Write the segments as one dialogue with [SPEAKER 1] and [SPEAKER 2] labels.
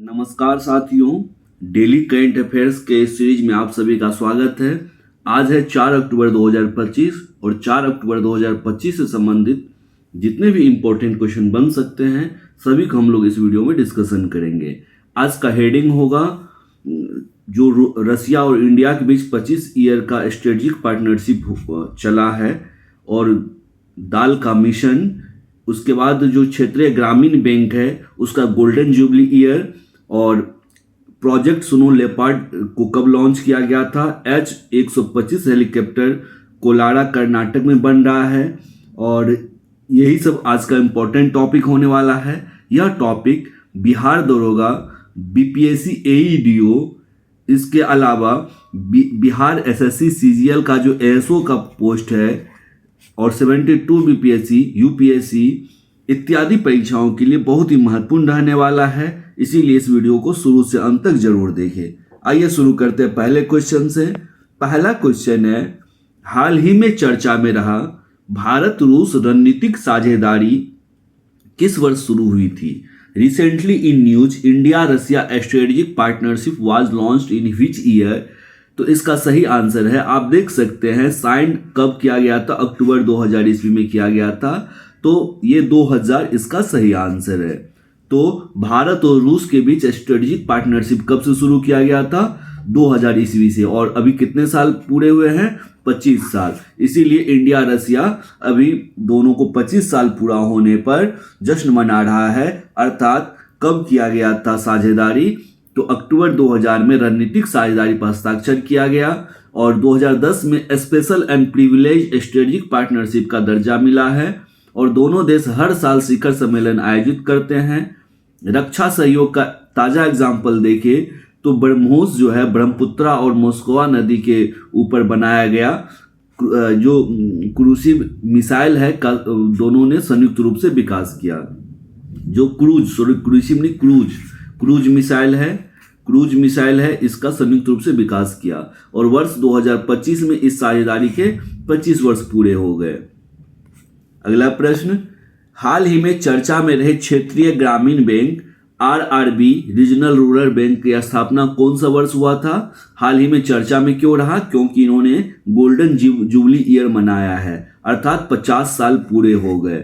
[SPEAKER 1] नमस्कार साथियों, daily current affairs के इस सीरीज में आप सभी का स्वागत है। आज है 4 अक्टूबर 2025 और 4 अक्टूबर 2025 से संबंधित जितने भी इम्पोर्टेंट क्वेश्चन बन सकते हैं सभी को हम लोग इस वीडियो में डिस्कशन करेंगे। आज का हेडिंग होगा जो रसिया और इंडिया के बीच 25 ईयर का स्ट्रेटेजिक पार्टनरशिप चला है और दाल का मिशन, उसके बाद जो क्षेत्रीय ग्रामीण बैंक है उसका गोल्डन जुबली ईयर और प्रोजेक्ट सुनो लेपर्ड को कब लॉन्च किया गया था। H-125 हेलीकॉप्टर कोलारा कर्नाटक में बन रहा है और यही सब आज का इम्पोर्टेंट टॉपिक होने वाला है। यह टॉपिक बिहार दरोगा, बीपीएससी एईडीओ, इसके अलावा बिहार एसएससी सीजीएल का जो एएसओ का पोस्ट है और 72 बीपीएससी यूपीएससी इत्यादि परीक्षाओं के लिए बहुत ही महत्वपूर्ण रहने वाला है। इसीलिए इस वीडियो को शुरू से अंत तक जरूर देखें। आइए शुरू करते हैं पहले क्वेश्चन से। पहला क्वेश्चन है, हाल ही में चर्चा में रहा भारत रूस रणनीतिक साझेदारी किस वर्ष शुरू हुई थी। Recently in news India Russia strategic partnership was launched in which year. तो इसका सही आंसर है, आप देख सकते हैं साइन कब किया गया था, अक्टूबर 2000 ईस्वी में किया गया था। तो ये 2000 इसका सही आंसर है। तो भारत और रूस के बीच स्ट्रेटेजिक पार्टनरशिप कब से शुरू किया गया था, 2000 ईस्वी से। और अभी कितने साल पूरे हुए हैं, 25 साल। इसीलिए इंडिया रसिया अभी दोनों को 25 साल पूरा होने पर जश्न मना रहा है। अर्थात कब किया गया था साझेदारी, तो अक्टूबर 2000 में रणनीतिक साझेदारी पर हस्ताक्षर किया गया और 2010 में special and privilege strategic partnership का दर्जा मिला है। और दोनों देश हर साल शिखर सम्मेलन आयोजित करते हैं। रक्षा सहयोग का ताज़ा एग्जाम्पल देखें तो ब्रह्मोस जो है ब्रह्मपुत्रा और मोस्कवा नदी के ऊपर बनाया गया जो क्रूसिव मिसाइल है का दोनों ने संयुक्त रूप से विकास किया। जो क्रूज मिसाइल है इसका संयुक्त रूप से विकास किया और वर्ष 2025 में इस साझेदारी के 25 वर्ष पूरे हो गए। अगला प्रश्न, हाल ही में चर्चा में रहे क्षेत्रीय ग्रामीण bank RRB regional rural bank की स्थापना कौन सा वर्ष हुआ था। हाल ही में चर्चा में क्यों रहा, क्योंकि इन्होंने गोल्डन जुबली ईयर मनाया है, अर्थात 50 साल पूरे हो गए।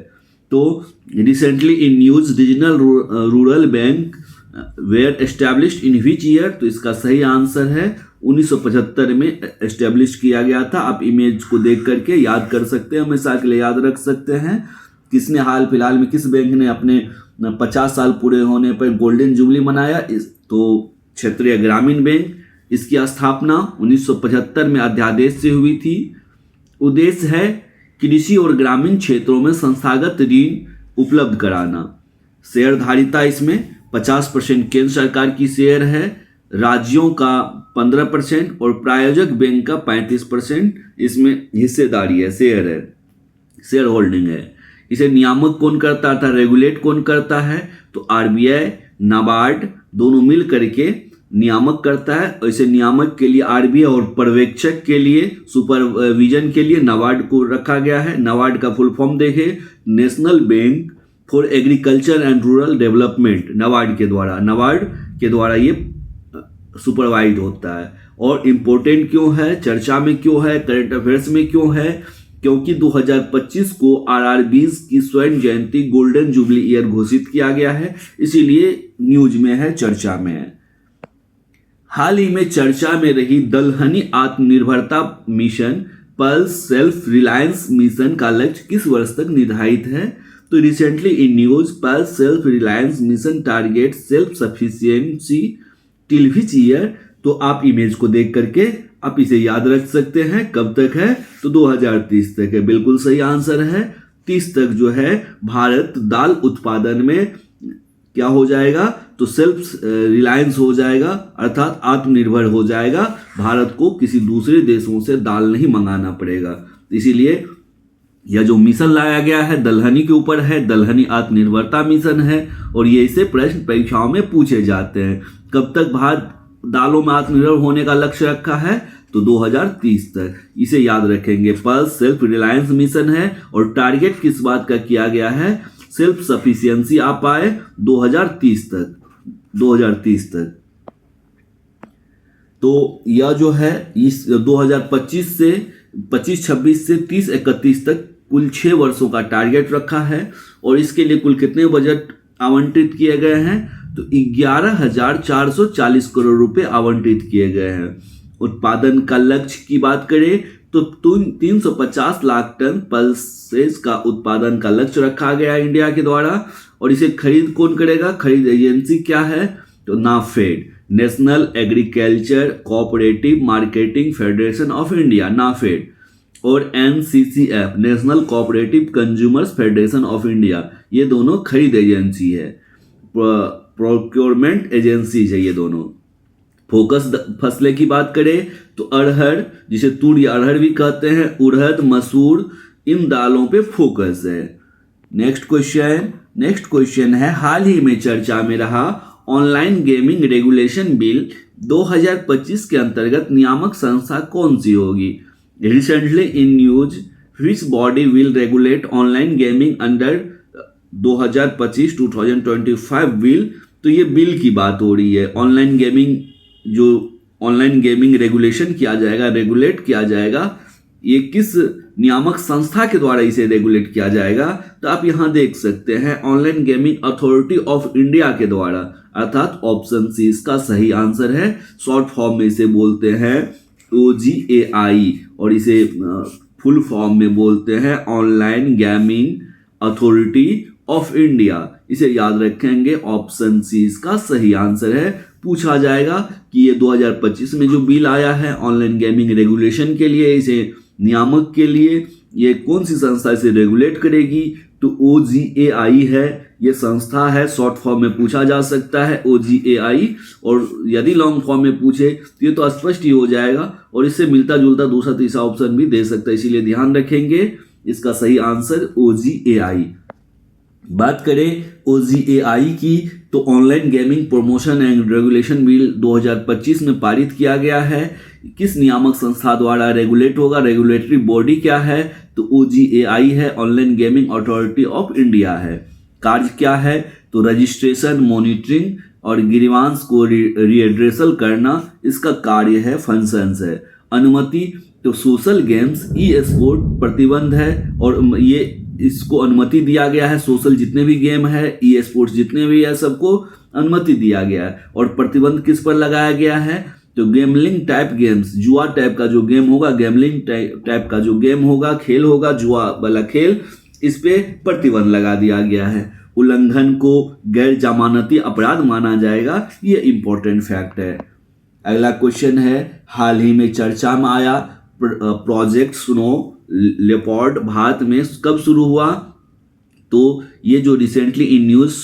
[SPEAKER 1] तो recently in news regional rural bank were established in which year. तो इसका सही आंसर है 1975 में एस्टैब्लिश किया गया था। आप इमेज को देख करके याद कर सकते हैं, हमेशा के लिए याद रख सकते हैं किसने हाल फिलहाल में किस बैंक ने अपने 50 साल पूरे होने पर गोल्डन जुबली मनाया। तो क्षेत्रीय ग्रामीण बैंक, इसकी स्थापना 1975 में अध्यादेश से हुई थी। उद्देश्य है कृषि और ग्रामीण क्षेत्रों में संस्थागत ऋण उपलब्ध कराना। शेयरधारिता इसमें 50% केंद्र सरकार की शेयर है, राज्यों का 15% और प्रायोजक बैंक का 35% इसमें हिस्सेदारी है, शेयर होल्डिंग है। इसे नियामक कौन करता था, रेगुलेट कौन करता है, तो आरबीआई नाबार्ड दोनों मिल करके नियामक करता है। और इसे नियामक के लिए आरबीआई और पर्यवेक्षक के लिए सुपरविजन के लिए नाबार्ड को रखा गया है। नाबार्ड का फुल फॉर्म देखें, national bank for agriculture and rural development. NABARD के द्वारा ये सुपरवाइज होता है। और इम्पोर्टेंट क्यों है, चर्चा में क्यों है, करंट अफेयर्स में क्यों है, क्योंकि 2025 को आरआरबीज की स्वर्ण जयंती गोल्डन जुबली ईयर घोषित किया गया है, इसीलिए न्यूज में है, चर्चा में है। हाल ही में चर्चा में रही दलहनी आत्मनिर्भरता mission pulse self reliance mission का लक्ष्य किस वर्ष तक निर्धारित है। तो recently in news pulse self reliance mission target self sufficiency till which year. तो आप इमेज को देख करके आप इसे याद रख सकते हैं, कब तक है, तो 2030 तक है। बिल्कुल सही आंसर है, 30 तक जो है भारत दाल उत्पादन में क्या हो जाएगा, तो सेल्फ रिलायंस हो जाएगा, अर्थात आत्मनिर्भर हो जाएगा। भारत को किसी दूसरे देशों से दाल नहीं मंगाना पड़ेगा। इसीलिए यह जो मिशन लाया गया है दलहनी के ऊपर है, दलहनी आत्मनिर्भरता मिशन है। और ये इसे प्रश्न परीक्षाओं में पूछे जाते हैं, कब तक भारत दालों में आत्मनिर्भर होने का लक्ष्य रखा है, तो 2030 तक। इसे याद रखेंगे, पल्स सेल्फ रिलायंस मिशन है और टारगेट किस बात का किया गया है, सेल्फ सफिशिएंसी आ पाए 2030 तक। 2030 तक। तो यह जो है इस 2025 से 25-26 से 30-31 तक कुल 6 वर्षों का टारगेट रखा है। और इसके लिए कुल कितने बजट आवंटित किए गए हैं? तो 11,440 करोड़ रुपए आवंटित किए गए हैं। उत्पादन का लक्ष्य की बात करें तो 350 लाख टन पल्सेस का उत्पादन का लक्ष्य रखा गया इंडिया के द्वारा। और इसे खरीद कौन करेगा? खरीद एजेंसी क्या है? तो NAFED, national agriculture cooperative marketing federation of India, NAFED, और NCCF, national cooperative consumers federation of India, ये दोनों खरीद एजेंसी है, प्रोक्योरमेंट एजेंसीज है ये दोनों। फोकस फसलें की बात करें तो अरहर, जिसे तूर या अरहर भी कहते हैं, उड़द, मसूर, इन दालों पे फोकस है। नेक्स्ट क्वेश्चन है, हाल ही में चर्चा में रहा ऑनलाइन गेमिंग रेगुलेशन बिल 2025 के अंतर्गत नियामक संस्था कौन सी होगी? Recently in news which body will regulate online gaming under 2025 bill. तो ये बिल की बात हो रही है। ऑनलाइन गेमिंग रेगुलेशन किया जाएगा, रेगुलेट किया जाएगा, ये किस नियामक संस्था के द्वारा इसे रेगुलेट किया जाएगा? तो आप यहां देख सकते हैं, online gaming authority of India के द्वारा, अर्थात ऑप्शन सी इसका सही आंसर है। शॉर्ट फॉर्म में इसे बोलते हैं OGAI और इसे फुल फॉर्म में बोलते हैं online gaming authority of India. इसे याद रखेंगे, ऑप्शन सी इसका सही आंसर है। पूछा जाएगा कि ये 2025 में जो बिल आया है ऑनलाइन गेमिंग रेगुलेशन के लिए, इसे नियामक के लिए, ये कौन सी संस्था इसे रेगुलेट करेगी? तो OGAI है, ये संस्था है। शॉर्ट फॉर्म में पूछा जा सकता है OGAI, और यदि लॉन्ग फॉर्म में पूछे तो ये तो स्पष्ट ही हो जाएगा, और इससे मिलता जुलता दूसरा तीसरा ऑप्शन भी दे सकता है, इसीलिए ध्यान रखेंगे इसका सही आंसर OGAI। बात करें OGAI की तो online gaming promotion and regulation bill 2025 में पारित किया गया है। किस नियामक संस्था द्वारा रेगुलेट होगा? रेगुलेटरी बॉडी क्या है? तो OGAI है, online gaming authority of India है। कार्य क्या है? तो रजिस्ट्रेशन, मॉनिटरिंग और ग्रीवांस को रीएड्रेसल करना इसका कार्य है, फंक्शंस है। अनुमति तो सोशल गेम्स, ई-स्पोर्ट प्रतिबंध है, और ये इसको अनुमति दिया गया है। सोशल जितने भी गेम है, ई-स्पोर्ट्स जितने भी है, सबको अनुमति दिया गया है। और प्रतिबंध किस पर लगाया गया है? तो गेमलिंग टाइप गेम्स, जुआ टाइप का जो गेम होगा, गेमलिंग टाइप का जो गेम होगा, खेल होगा, जुआ वाला खेल, इस पे प्रतिबंध लगा दिया गया है। उल्लंघन को गैर जमानती अपराध माना जाएगा, ये इंपॉर्टेंट फैक्ट है। अगला क्वेश्चन है, हाल ही में चर्चा में आया प्रोजेक्ट स्नो लेपर्ड भारत में कब शुरू हुआ? तो ये जो recently in news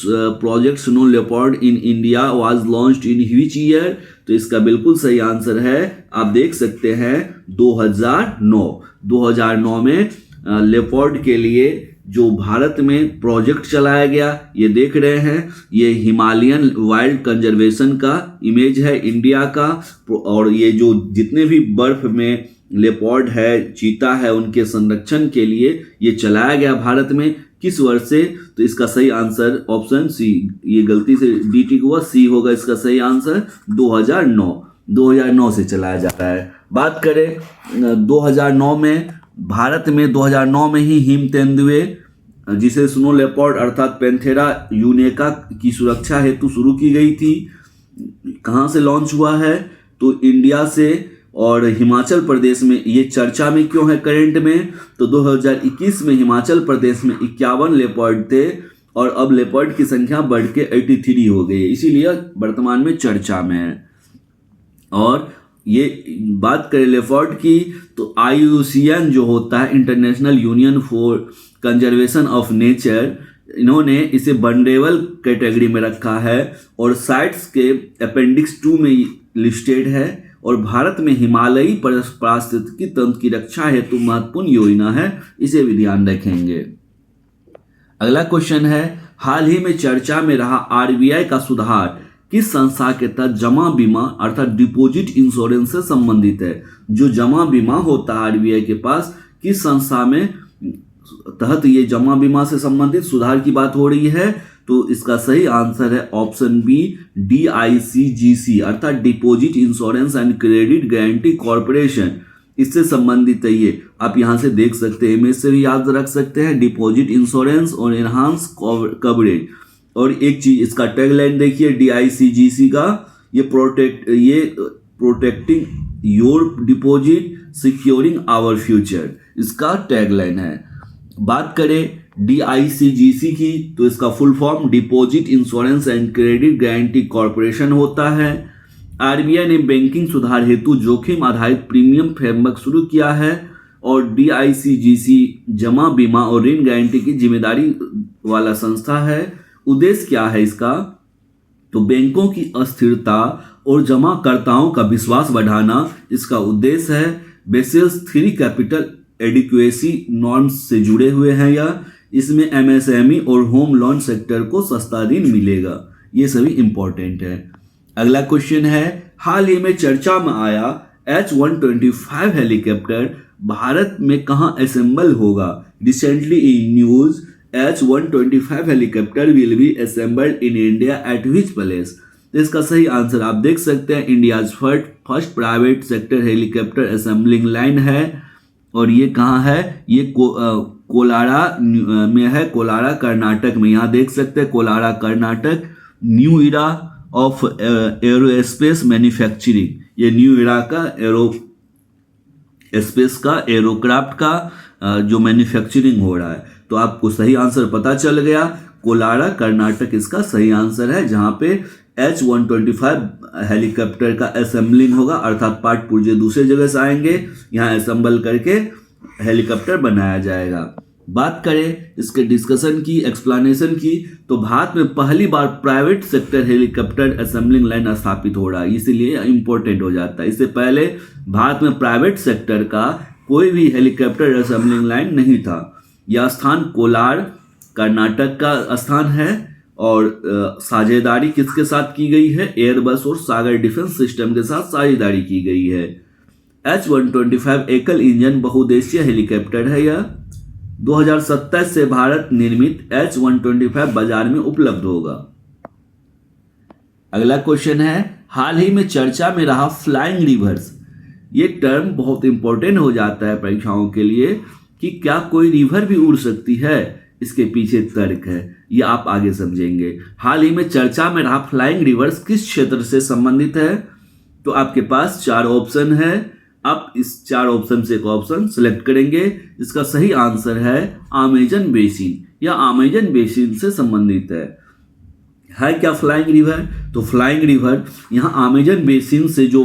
[SPEAKER 1] project snow leopard in India was launched in which year? तो इसका बिल्कुल सही आंसर है, आप देख सकते हैं 2009 में लेपर्ड के लिए जो भारत में प्रोजेक्ट चलाया गया, ये देख रहे हैं, ये हिमालयन वाइल्ड कंजर्वेशन का इमेज है इंडिया का। और ये जो जितने भी बर्फ में लेपर्ड है, चीता है, उनके संरक्षण के लिए ये चलाया गया भारत में। किस वर्ष से? तो इसका सही आंसर ऑप्शन सी, ये गलती से DT हुआ, सी होगा इसका सही आंसर। 2009 से चलाया जाता है। बात करें 2009 में, भारत में 2009 में ही हिम तेंदुए, जिसे स्नो लेपर्ड अर्थात पैंथेरा यूनिका की सुरक्षा हेतु शुरू की गई थी। कहाँ से लॉन्च हुआ है? तो इंडिया से। और हिमाचल प्रदेश में ये चर्चा में क्यों है करंट में? तो 2021 में हिमाचल प्रदेश में 51 लेपर्ड थे, और अब लेपर्ड की संख्या बढ़ के 83 हो गई, इसीलिए वर्तमान में चर्चा में है। और ये बात करें लेपर्ड की तो IUCN जो होता है, international union for conservation of nature, इन्होंने इसे वनरेबल कैटेगरी में रखा है और साइट्स के अपेंडिक्स 2 में लिस्टेड है। और भारत में हिमालयी पारिस्थितिकी तंत्र की रक्षा हेतु महत्वपूर्ण योजना है, इसे भी ध्यान रखेंगे। अगला क्वेश्चन है, हाल ही में चर्चा में रहा RBI का सुधार किस संस्था के तहत जमा बीमा अर्थात डिपॉजिट इंश्योरेंस से संबंधित है? जो जमा बीमा होता है RBI के पास, किस संस्था में तहत ये जमा बीमा से संबंधित सुधार की बात हो रही है? तो इसका सही आंसर है ऑप्शन बी DICGC अर्थात deposit insurance and credit guarantee corporation. इससे संबंधित है ये, आप यहाँ से देख सकते हैं, इमेज से भी याद रख सकते हैं, डिपॉजिट इंश्योरेंस और एनहांस कवरेज। और एक चीज इसका टैगलाइन देखिए DICGC का, ये protecting your deposit securing our future, इसका टैगलाइन है। बात करें DICGC की तो इसका full form deposit insurance and credit guarantee corporation होता है। RBI ने बैंकिंग सुधार हेतु जोखिम आधारित प्रीमियम फ्रेमवर्क शुरू किया है और DICGC जमा बीमा और ऋण गारंटी की जिम्मेदारी वाला संस्था है। उद्देश्य क्या है इसका, तो बैंकों की अस्थिरता और जमाकर्ताओं का विश्वास बढ़ाना इसका उद्देश्य है। बेसिल 3 कैपिटल एडिक्वेसी नॉर्म्स से जुड़े हुए हैं यह। इसमें MSME और होम लोन सेक्टर को सस्ता ऋण मिलेगा। ये सभी इंपॉर्टेंट है। अगला क्वेश्चन है, हाल ही में चर्चा में आया H-125 हेलीकॉप्टर भारत में कहां असेंबल होगा। Recently in news H-125 helicopter will be assembled in India at which place. इसका सही आंसर आप देख सकते हैं, India's first private sector helicopter assembling line है। और ये कहाँ है, ये कोलारा में है, कोलारा कर्नाटक में। यहाँ देख सकते हैं Kolara Karnataka. New era of aerospace manufacturing, ये न्यू इरा का एरोस्पेस का एरोक्राफ्ट का जो मैन्युफैक्चरिंग हो रहा है। तो आपको सही आंसर पता चल गया, कोलारा कर्नाटक इसका सही आंसर है, जहां पे H-125 हेलीकॉप्टर का असेंबलिंग होगा, अर्थात पार्ट पुर्जे दूसरे जगह से आएंगे, यहाँ असेंबल करके हेलीकॉप्टर बनाया जाएगा। बात करें इसके डिस्कशन की, एक्सप्लेनेशन की, तो भारत में पहली बार private sector helicopter assembling line स्थापित हो रहा है, इसीलिए इंपॉर्टेंट हो जाता है। इससे पहले भारत में प्राइवेट सेक्टर का कोई भी हेलीकॉप्टर असेंबलिंग लाइन नहीं था। यह स्थान कोलार कर्नाटक का स्थान है और साझेदारी किसके साथ की गई है, एयरबस और सागर डिफेंस सिस्टम के साथ साझेदारी की गई है। H-125 एकल इंजन बहुउद्देशीय हेलीकॉप्टर है। यह 2027 से भारत निर्मित H-125 बाजार में उपलब्ध होगा। अगला क्वेश्चन है, हाल ही में चर्चा में रहा फ्लाइंग रिवर्स। ये टर्म बहुत इंपॉर्टेंट हो जाता है परीक्षाओं के लिए कि क्या कोई रिवर भी उड़ सकती है, इसके पीछे तर्क है, ये आप आगे समझेंगे। हाल ही में चर्चा में रहा फ्लाइंग रिवर्स किस क्षेत्र से संबंधित है, तो आपके पास 4 ऑप्शन है। आप इस 4 ऑप्शन से एक ऑप्शन सेलेक्ट करेंगे। इसका सही आंसर है अमेजन बेसिन, या अमेजन बेसिन से संबंधित है क्या फ्लाइंग रिवर, तो फ्लाइंग रिवर यहाँ अमेजन बेसिन से जो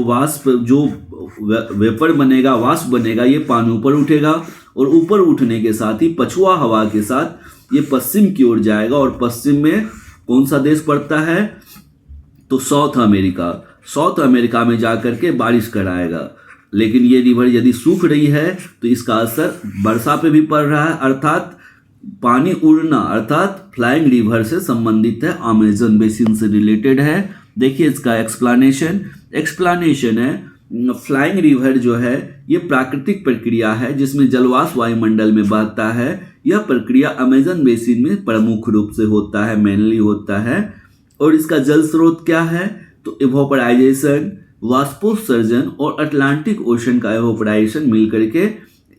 [SPEAKER 1] वेपर बनेगा, वाष्प बनेगा, ये पानी ऊपर उठेगा और ऊपर उठने के साथ ही पछुआ हवा के साथ ये पश्चिम की ओर जाएगा। और पश्चिम में कौन सा देश पड़ता है, तो साउथ अमेरिका में जाकर के बारिश कराएगा। लेकिन ये रिवर यदि सूख रही है तो इसका असर वर्षा पे भी पड़ रहा है, अर्थात पानी उड़ना, अर्थात फ्लाइंग रिवर से संबंधित है, अमेजन बेसिन से रिलेटेड है। देखिए इसका एक्सप्लेनेशन है, फ्लाइंग रिवर जो है ये प्राकृतिक प्रक्रिया है जिसमें जलवाष्प वायुमंडल में बहता है। यह प्रक्रिया अमेजन बेसिन में प्रमुख रूप से होता है, मेनली होता है। और इसका जल स्रोत क्या है, तो इवोपराइजेशन, वाष्पोत्सर्जन और अटलांटिक ओशन का इवोपराइजेशन मिल करके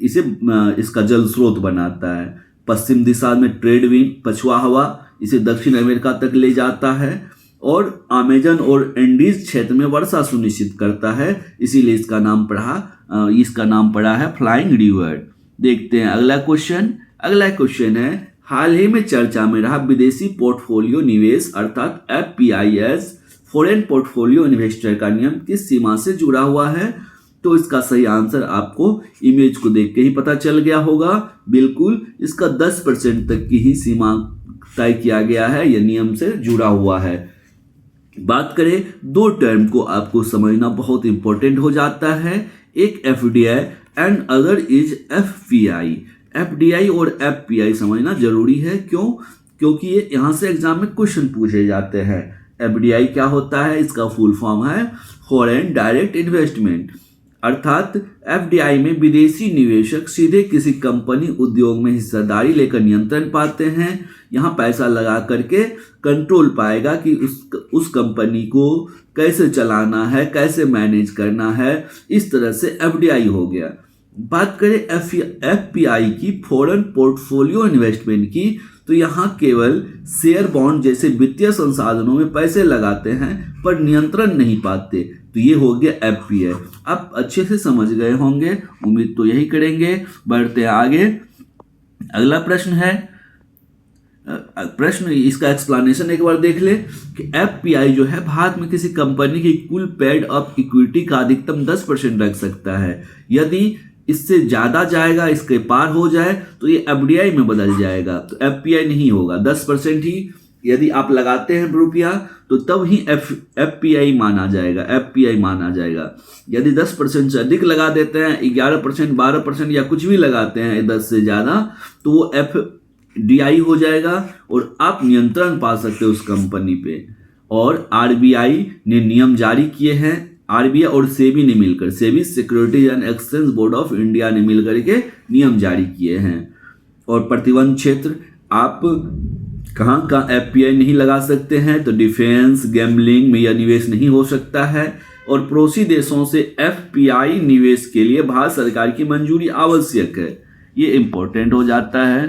[SPEAKER 1] इसका जल स्रोत बनाता है। पश्चिम दिशा में ट्रेड विंड, पछुआ हवा, इसे दक्षिण अमेरिका तक ले जाता है और अमेजन और एंडीज क्षेत्र में वर्षा सुनिश्चित करता है, इसीलिए इसका नाम पड़ा है फ्लाइंग रिवर। देखते हैं अगला क्वेश्चन है, हाल ही में चर्चा में रहा विदेशी पोर्टफोलियो निवेश अर्थात FPIS फॉरेन पोर्टफोलियो इन्वेस्टर का नियम किस सीमा से जुड़ा हुआ है, तो इसका सही आंसर आपको इमेज को देख के ही पता चल गया होगा। बिल्कुल, इसका 10% तक की ही सीमा तय किया गया है, यह नियम से जुड़ा हुआ है। बात करें 2 टर्म को आपको समझना बहुत इंपॉर्टेंट हो जाता है, एक FDI and other is FPI। FDI और FPI समझना जरूरी है, क्योंकि ये यहाँ से एग्जाम में क्वेश्चन पूछे जाते हैं। FDI क्या होता है, इसका फुल फॉर्म है फॉरेन डायरेक्ट इन्वेस्टमेंट, अर्थात FDI में विदेशी निवेशक सीधे किसी कंपनी उद्योग में हिस्सेदारी लेकर नियंत्रण पाते हैं। यहाँ पैसा लगा करके कंट्रोल पाएगा कि उस कंपनी को कैसे चलाना है, कैसे मैनेज करना है। इस तरह से एफडीआई हो गया। बात करें एफपीआई की, फॉरेन पोर्टफोलियो इन्वेस्टमेंट की, तो यहाँ केवल शेयर बॉन्ड जैसे वित्तीय संसाधनों में पैसे लगाते हैं पर नियंत्रण नहीं पाते। तो ये हो गया एफपीआई। आप अच्छे से समझ गए होंगे, उम्मीद तो यही करेंगे। बढ़ते आगे, अगला प्रश्न है, प्रश्न इसका एक्सप्लेनेशन एक बार देख ले कि एफपीआई जो है भारत में किसी कंपनी की कुल पेड अप इक्विटी का अधिकतम 10% रख सकता है। यदि इससे ज्यादा जाएगा, इसके पार हो जाए तो ये एफडीआई में बदल जाएगा, तो एफपीआई नहीं होगा। 10% ही यदि आप लगाते हैं रुपया तो तब ही एफपीआई माना जाएगा, एफपीआई माना जाएगा। यदि 10% से अधिक लगा देते हैं, 11%, 12% या कुछ भी लगाते हैं 10 से ज़्यादा, तो वो एफडीआई हो जाएगा और आप नियंत्रण पा सकते हो उस कंपनी पे। और आरबीआई ने नियम जारी किए हैं, आरबीआई और सेबी ने मिलकर, SEBI securities and exchange board of India ने मिलकर के नियम जारी किए हैं। और प्रतिबंध क्षेत्र, आप कहाँ कहाँ एफपीआई नहीं लगा सकते हैं, तो डिफेंस, गैम्बलिंग में यह निवेश नहीं हो सकता है। और पड़ोसी देशों से एफपीआई निवेश के लिए भारत सरकार की मंजूरी आवश्यक है, ये इंपॉर्टेंट हो जाता है।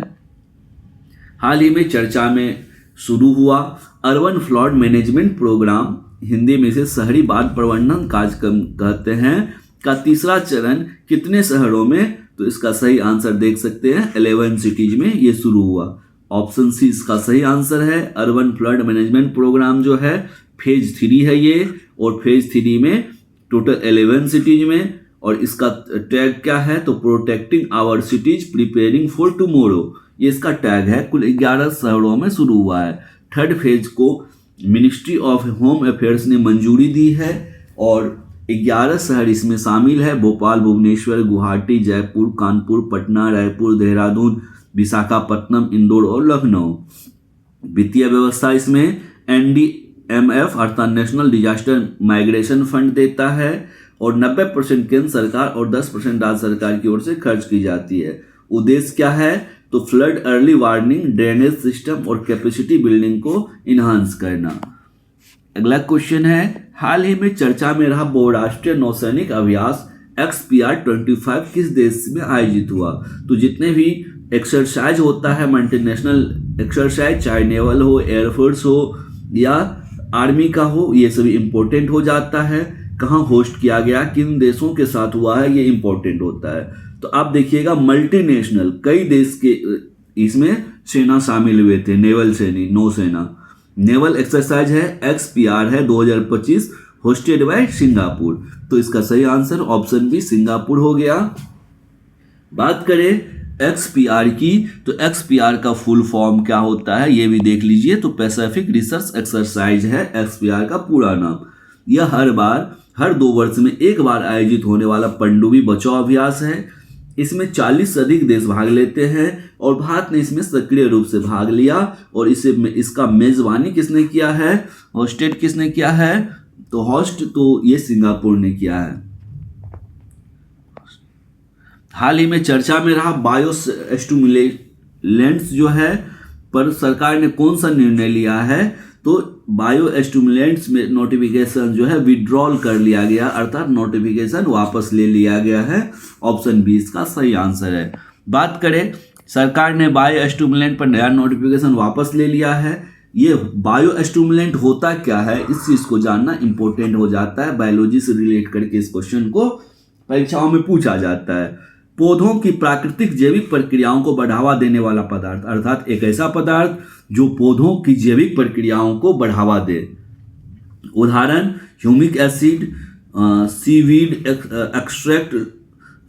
[SPEAKER 1] हाल ही में चर्चा में शुरू हुआ urban flood management programme, Hindi में इसे शहरी बाढ़ प्रबंधन कार्यक्रम कहते हैं, का तीसरा चरण कितने शहरों में, तो इसका सही आंसर देख सकते हैं 11 सिटीज में ये शुरू हुआ। ऑप्शन सी इसका सही आंसर है। अर्बन फ्लड मैनेजमेंट प्रोग्राम जो है फेज 3 है ये, और फेज 3 में टोटल 11 सिटीज में। और इसका टैग क्या है, तो protecting our cities preparing for tomorrow, ये इसका टैग है। कुल 11 शहरों में शुरू हुआ है। थर्ड फेज को मिनिस्ट्री ऑफ होम अफेयर्स ने मंजूरी दी है और 11 शहर इसमें शामिल है, भोपाल, भुवनेश्वर, गुवाहाटी, जयपुर, कानपुर, पटना, रायपुर, देहरादून, विशाखापट्टनम, इंदौर और लखनऊ। वित्तीय व्यवस्था इसमें एनडीएमएफ अर्थात नेशनल डिजास्टर माइग्रेशन फंड देता है और 90% केंद्र सरकार और 10% राज्य सरकार की ओर से खर्च की जाती है। उद्देश्य क्या है, तो flood early warning, drainage system और कैपेसिटी बिल्डिंग को इन्हांस करना। अगला क्वेश्चन है, हाल ही में चर्चा में रहा बहुराष्ट्रीय नौसैनिक अभ्यास XPR-25 किस देश में आयोजित हुआ। तो जितने भी एक्सरसाइज होता है, मल्टीनेशनल एक्सरसाइज, चाहे नेवल हो, एयरफोर्स हो या आर्मी का हो, ये सभी इंपॉर्टेंट हो जाता है। कहाँ होस्ट किया गया, किन देशों के साथ हुआ है, ये इंपॉर्टेंट होता है। तो आप देखिएगा मल्टीनेशनल, कई देश के इसमें सेना शामिल हुए थे, नेवल सेना, नौसेना। नेवल एक्सरसाइज है, XPR है 2025, होस्टेड बाय सिंगापुर। तो इसका सही आंसर ऑप्शन बी सिंगापुर हो गया। बात करें XPR की, तो XPR का फुल फॉर्म क्या होता है ये भी देख लीजिए। तो पैसिफिक रिसर्च एक्सरसाइज है XPR का पूरा नाम। यह हर 2 वर्ष में एक बार आयोजित होने वाला पनडुब्बी बचाव अभ्यास है। इसमें 40 से अधिक देश भाग लेते हैं और भारत ने इसमें सक्रिय रूप से भाग लिया। और इसका मेजबानी किसने किया है, होस्टेड किसने किया है, तो होस्ट तो ये सिंगापुर ने किया है। हाल ही में चर्चा में रहा बायो स्टिमुलेंट्स जो है पर सरकार ने कौन सा निर्णय लिया है, तो बायो स्टिमुलेंट्स में नोटिफिकेशन जो है विड्रॉल कर लिया गया, अर्थात नोटिफिकेशन वापस ले लिया गया है। ऑप्शन बी इसका सही आंसर है। बात करें, सरकार ने बायो स्टिमुलेंट पर नया नोटिफिकेशन वापस ले लिया है। ये बायो स्टिमुलेंट होता क्या है, इस चीज को जानना इंपॉर्टेंट हो जाता है। बायोलॉजी से रिलेट करके इस क्वेश्चन को परीक्षाओं में पूछा जाता है। पौधों की प्राकृतिक जैविक प्रक्रियाओं को बढ़ावा देने वाला पदार्थ, अर्थात एक ऐसा पदार्थ जो पौधों की जैविक प्रक्रियाओं को बढ़ावा दे। उदाहरण ह्यूमिक एसिड, सीवीड एक्सट्रैक्ट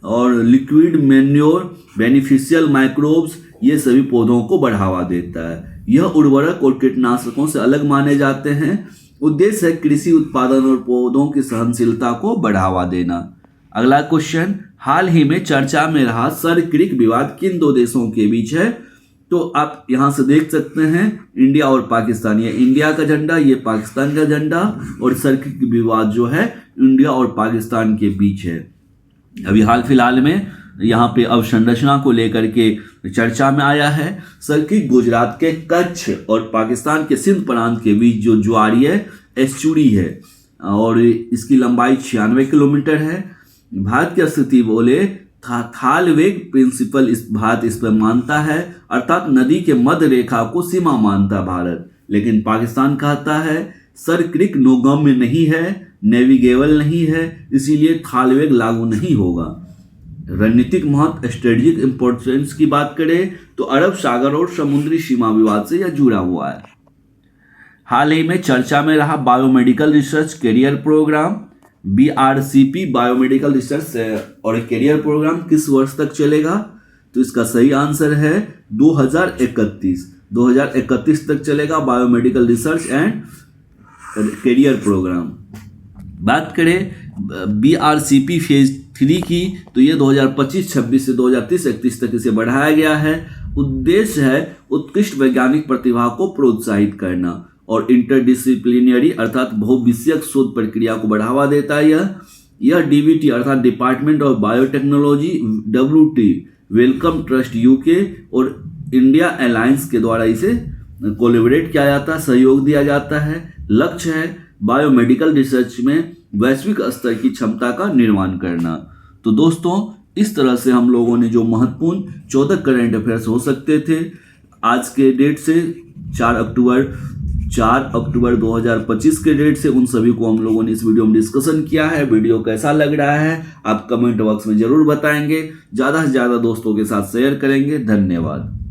[SPEAKER 1] और लिक्विड मैन्योर, बेनिफिशियल माइक्रोब्स, ये सभी पौधों को बढ़ावा देता है। यह उर्वरक और कीटनाशकों से अलग माने जाते हैं। उद्देश्य है कृषि उत्पादन और पौधों की सहनशीलता को बढ़ावा देना। अगला क्वेश्चन, हाल ही में चर्चा में रहा सर क्रिक विवाद किन 2 देशों के बीच है। तो आप यहां से देख सकते हैं इंडिया और पाकिस्तान, ये इंडिया का झंडा, ये पाकिस्तान का झंडा, और सर क्रिक विवाद जो है इंडिया और पाकिस्तान के बीच है। अभी हाल फिलहाल में यहाँ पे अवसंरचना को लेकर के चर्चा में आया है। सर्किट गुजरात के कच्छ और पाकिस्तान के सिंध प्रांत के बीच जो ज्वारीय एस्चुरी है और इसकी लंबाई 96 किलोमीटर है। भारत की स्थिति बोले थालवेग प्रिंसिपल भारत इस पर मानता है, अर्थात नदी के मध्य रेखा को सीमा मानता भारत। लेकिन पाकिस्तान कहता है सर क्रिक नौगम्य नहीं है, नेविगेबल नहीं है, इसीलिए थालवेग लागू नहीं होगा। रणनीतिक महत्व स्ट्रेटेजिक इंपॉर्टेंस की बात करें तो अरब सागर और समुद्री सीमा विवाद से यह जुड़ा हुआ है। हाल ही में चर्चा में रहा biomedical research career program BRCP biomedical research और कैरियर प्रोग्राम किस वर्ष तक चलेगा? तो इसका सही आंसर है 2031 तक चलेगा biomedical research and career program. बात करें BRCP फेज 3 की तो ये 2025-26 से 2030-31 तक इसे बढ़ाया गया है। उद्देश्य है उत्कृष्ट वैज्ञानिक प्रतिभा को प्रोत्साहित करना और इंटरडिसिप्लिनरी अर्थात बहुविषयक शोध प्रक्रिया को बढ़ावा देता है। यह DBT अर्थात department of biotechnology WT Wellcome Trust UK और इंडिया अलायंस के द्वारा इसे कोलैबोरेट किया जाता है, सहयोग दिया जाता है। लक्ष्य है बायोमेडिकल रिसर्च में वैश्विक स्तर की क्षमता का निर्माण करना। तो दोस्तों इस तरह से हम लोगों ने जो महत्वपूर्ण 14 करंट अफेयर्स हो सकते थे आज के डेट से 4 अक्टूबर 2025 के डेट से उन सभी को हम लोगों ने इस वीडियो में डिस्कशन किया है। वीडियो कैसा लग रहा है आप कमेंट बॉक्स में जरूर बताएंगे, ज़्यादा से ज़्यादा दोस्तों के साथ शेयर करेंगे। धन्यवाद।